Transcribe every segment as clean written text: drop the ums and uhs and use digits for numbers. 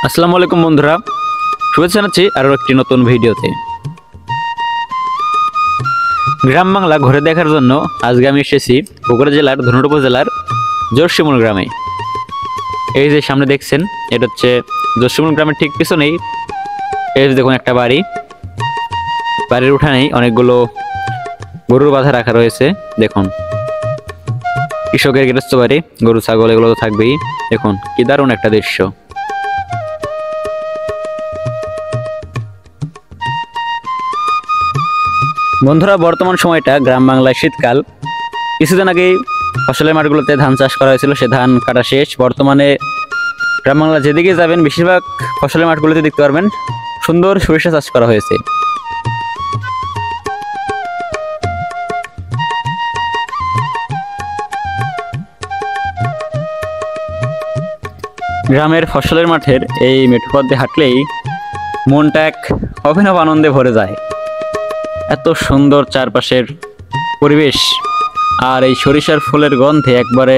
আসসালামু আলাইকুম বন্ধুরা, শুভেচ্ছা জানাচ্ছি আরও একটি নতুন ভিডিওতে। গ্রাম বাংলা ঘুরে দেখার জন্য আজকে আমি এসেছি বগুড়া জেলার ধুনট উপজেলার জোরশিমুল গ্রামে। এই যে সামনে দেখছেন, এটা হচ্ছে জোরশিমুল গ্রামের ঠিক পিছনেই এই যে দেখুন একটা বাড়ি। বাড়ির উঠানেই অনেকগুলো গরুর বাঁধা রাখা রয়েছে। দেখুন, কৃষকের গৃহস্থ বাড়ি, গরু ছাগল এগুলো তো থাকবেই। দেখুন কি দারুণ একটা দৃশ্য। বন্ধুরা, বর্তমান সময়টা গ্রাম বাংলায় শীতকাল। কিছুদিন আগেই ফসলের মাঠগুলোতে ধান চাষ করা হয়েছিল, সে ধান কাটা শেষ। বর্তমানে গ্রাম বাংলা যেদিকে যাবেন বেশিরভাগ ফসলের মাঠগুলোতে দেখতে পারবেন সুন্দর সরিষা চাষ করা হয়েছে। গ্রামের ফসলের মাঠের এই মেঠো পথ দিয়ে হাঁটলেই মনটা এক অভিনব আনন্দে ভরে যায়। এত সুন্দর চারপাশের পরিবেশ, আর এই সরিষার ফুলের গন্ধে একবারে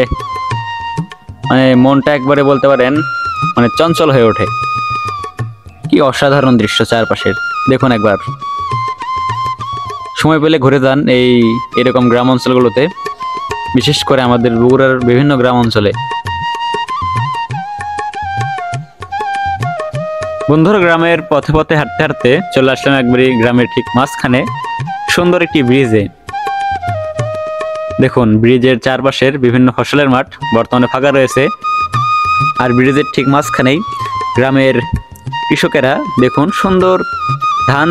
মনটা একবারে বলতে পারেন চঞ্চল হয়ে ওঠে। কি অসাধারণ দৃশ্য চারপাশের, দেখুন একবার। সময় পেলে ঘুরে যান এরকম গ্রাম অঞ্চলগুলোতে, বিশেষ করে আমাদের বগুড়ার বিভিন্ন গ্রাম অঞ্চলে। বন্ধুরা, গ্রামের পথে পথে হাঁটতে হাঁটতে চলে আসলাম একবারই গ্রামের ঠিক মাঝখানে সুন্দর একটি ব্রিজে। দেখুন, ব্রিজের চারপাশের বিভিন্ন ফসলের মাঠ বর্তমানে ফাঁকা রয়েছে, আর ব্রিজের ঠিক মাঝখানেই গ্রামের কৃষকেরা দেখুন সুন্দর ধান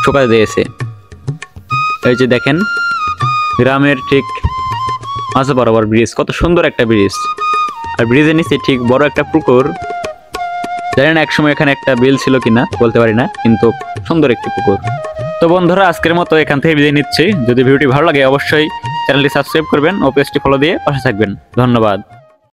শুকাতে দিয়েছে। এই যে দেখেন, গ্রামের ঠিক মাঝে বরাবর ব্রিজ, কত সুন্দর একটা ব্রিজ। আর ব্রিজের নিচে ঠিক বড় একটা পুকুর। জানি না একসময় এখানে একটা বিল ছিল কিনা, বলতে পারি না, কিন্তু সুন্দর একটি পুকুর। তো বন্ধুরা, আজকের মতো এখান থেকে বিদায় নিচ্ছি। যদি ভিডিওটি ভালো লাগে অবশ্যই চ্যানেলটি সাবস্ক্রাইব করবেন ও পেজটি ফলো দিয়ে পাশে থাকবেন। ধন্যবাদ।